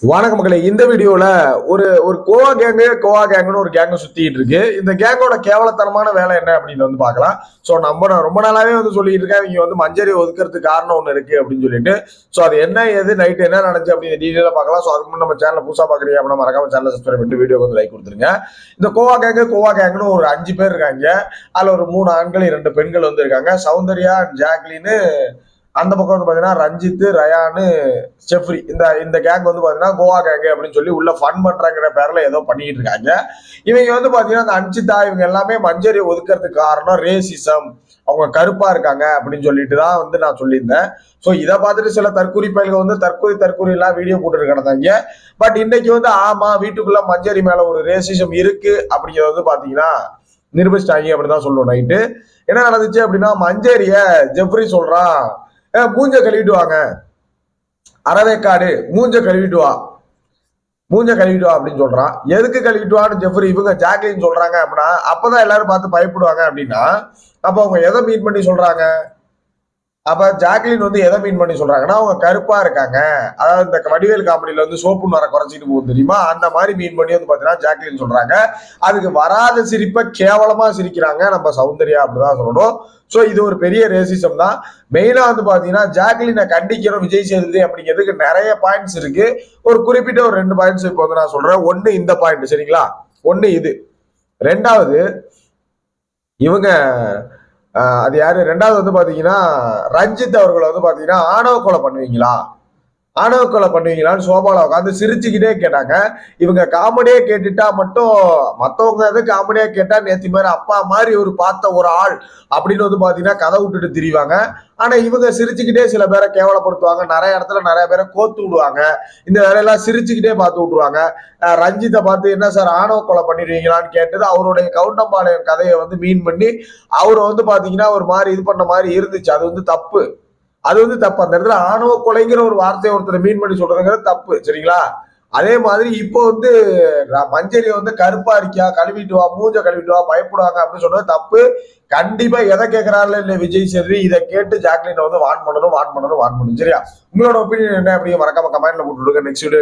வணக்கம் மக்களே. இந்த வீடியோல ஒரு ஒரு கோவா கேங்னு ஒரு கேங்க சுத்திட்டு இருக்கு. இந்த கேங்கோட கேவலத்தனமான வேலை என்ன அப்படின்னு வந்து பார்க்கலாம். சோ நான் ரொம்ப நாளாவே வந்து சொல்லிட்டு இருக்கேன், இங்க வந்து மஞ்சரி ஒதுக்கிறதுக்கு காரணம் ஒண்ணு இருக்கு அப்படின்னு சொல்லிட்டு. சோ அது என்ன ஏது நைட் என்ன நடந்துச்சு அப்படின்னு டீடைலா பார்க்கலாம். சோ அதுக்கு முன்னாடி நம்ம சேனலை புதுசா பாக்குறீங்க அப்படின்னா மறக்காம சேனலை சப்ஸ்கிரைப் பண்ணிட்டு வீடியோ வந்து லைக் கொடுத்துருங்க. இந்த கோவா கேங்னு ஒரு 5 பேர் இருக்காங்க. அதுல ஒரு 3 ஆண்கள் 2 பெண்கள் வந்து இருக்காங்க. சௌந்தர்யா, ஜாக்லின், அந்த பக்கம் வந்து பாத்தீங்கன்னா ரஞ்சித், ரயானு, செஃப்ரி. இந்த கேங் வந்து பாத்தீங்கன்னா கோவா கேங் அப்படின்னு சொல்லி உள்ள ஃபன் பண்றாங்கிற பேர்ல ஏதோ பண்ணிட்டு இருக்காங்க. இவங்க வந்து பாத்தீங்கன்னா அந்த அன்சிதா இவங்க எல்லாமே மஞ்சரி ஒதுக்கிறதுக்கு காரணம் ரேசிசம், அவங்க கருப்பா இருக்காங்க அப்படின்னு சொல்லிட்டு தான் வந்து நான் சொல்லியிருந்தேன். ஸோ இதை பார்த்துட்டு சில தற்கூரி பயல்கள் வந்து தற்கூரி எல்லாம் வீடியோ போட்டு கிடந்தாங்க. பட் இன்னைக்கு வந்து ஆமா வீட்டுக்குள்ள மஞ்சரி மேல ஒரு ரேசிசம் இருக்கு அப்படிங்கிறது வந்து பாத்தீங்கன்னா நிரூபிச்சிட்டாங்க அப்படிதான் சொல்லணும். நைட்டு என்ன நடந்துச்சு அப்படின்னா மஞ்சரிய ஜெஃப்ரி சொல்றான், மூஞ்ச கழுவிட்டு வாங்க, அறவேக்காடு மூஞ்ச கழுவிட்டு வா அப்படின்னு சொல்றான். எதுக்கு கழுவிட்டு வான்னு ஜெஃப்ரி இவங்க ஜாக்லின் சொல்றாங்க அப்படின்னா அப்பதான் எல்லாரும் பார்த்து பயப்படுவாங்க அப்படின்னா அப்ப அவங்க எதை மீன் பண்ணி சொல்றாங்க? அப்ப ஜாக்லின் வந்து எதை மீன் பண்ணி சொல்றாங்கன்னா அவங்க கருப்பா இருக்காங்க, அதாவது இந்த வடிவேல் காமெடியில வந்து சோப்பு வர குறைச்சிட்டு போகும் தெரியுமா, அந்த மாதிரி மீன் பண்ணி வந்து பாத்தீங்கன்னா ஜாக்லின் சொல்றாங்க. அதுக்கு வராத சிரிப்பை கேவலமா சிரிக்கிறாங்க நம்ம சௌந்தர்யா அப்படிதான் சொல்லணும். சோ இது ஒரு பெரிய ரேசிசம் தான். மெயினா வந்து பாத்தீங்கன்னா ஜாக்லினை கண்டிக்கணும் விஜய் சேதுபதி அப்படிங்கிறதுக்கு நிறைய பாயிண்ட்ஸ் இருக்கு. ஒரு குறிப்பிட்ட ஒரு 2 பாயிண்ட்ஸ் இப்போ வந்து நான் சொல்றேன். ஒண்ணு இந்த பாயிண்ட் சரிங்களா, ஒண்ணு இது. ரெண்டாவது இவங்க அது யாரு, ரெண்டாவது வந்து பாத்தீங்கன்னா ரஞ்சித் அவர்களை வந்து பாத்தீங்கன்னா ஆணவ கொலை பண்ணுவீங்களான்னு சோபால உட்காந்து சிரிச்சுக்கிட்டே கேட்டாங்க. இவங்க காமெடியே கேட்டுட்டா மட்டும் மத்தவங்க எது காமெடியா கேட்டா நேத்தி மாதிரி அப்பா மாதிரி ஒரு பார்த்த ஒரு ஆள் அப்படின்னு வந்து பாத்தீங்கன்னா கதை விட்டுட்டு திரிவாங்க. ஆனா இவங்க சிரிச்சுக்கிட்டே சில பேரை கேவலப்படுத்துவாங்க, நிறைய இடத்துல நிறைய பேரை கோத்து விடுவாங்க, இந்த வேலையெல்லாம் சிரிச்சுக்கிட்டே பார்த்து விட்டுருவாங்க. ரஞ்சித்தை பார்த்து என்ன சார் ஆணவ கொலை பண்ணிடுவீங்களான்னு கேட்டது அவருடைய கவுண்டம்பாளையம் கதையை வந்து மீன் பண்ணி அவரை வந்து பாத்தீங்கன்னா ஒரு மாதிரி இது பண்ண மாதிரி இருந்துச்சு. அது வந்து தப்பு. அந்த இடத்துல ஆணவ கொலைங்கிற ஒரு வார்த்தையை ஒருத்தர் மீன் பண்ணி சொல்றதுங்கிறது தப்பு சரிங்களா. அதே மாதிரி இப்போ வந்து மஞ்சரி வந்து கருப்பா இருக்கியா, கழுவிட்டு வா, மூஞ்ச கழுவிட்டு வா, பயப்படுவாங்க அப்படின்னு சொல்றது தப்பு. கண்டிப்பா எதை கேட்கிறாருல இல்ல விஜய் சேதுபதி இதை கேட்டு ஜாக்லினை வந்து வான் பண்ணணும் சரியா. உங்களோட ஒப்பீனியன் என்ன அப்படிங்க மறக்காம கமெண்ட்ல போட்டு விடுங்க. Next video